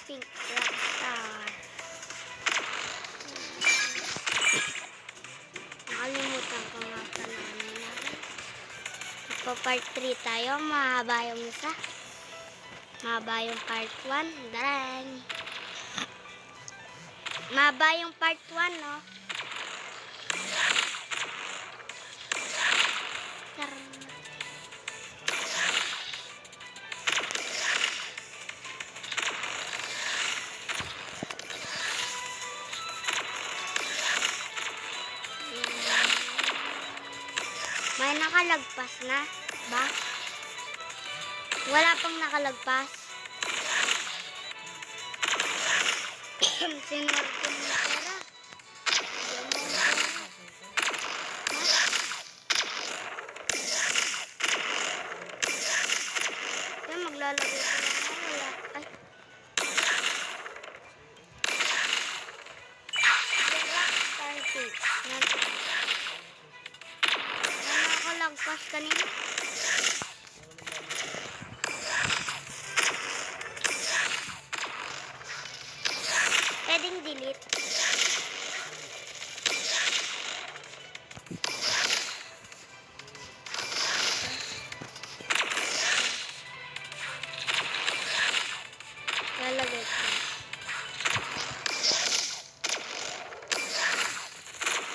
Pink Rockstar. Nakalimutan ko nga pala kanina. Part 3 tayo. Mahaba yung isa. Mahaba yung part 1. Darang. Mahaba yung part 1, no? May nakalagpas na ba? Wala pang nakalagpas. Sinuwerte mo yung pera. Yan, maglalagay ko lang. Wala. Ay. Rockstar 2. Nakalagpas kanina. Pwedeng delete. Lalagay ko.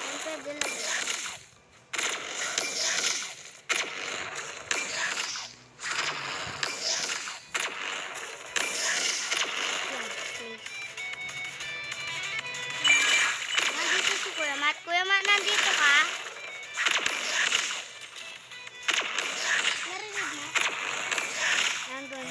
Yan, pwede lagay. Nandito si Kuya Matt. Kuya Matt, nandito ka? Narinig mo? Nandun.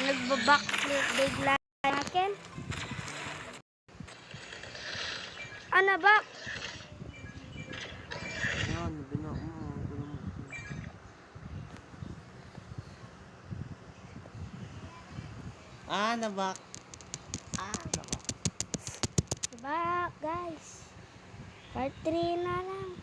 Nagbabackflip bigla natin. Ano ba? Yan, binak mo. Nabak. Back, guys. Part 3 na lang.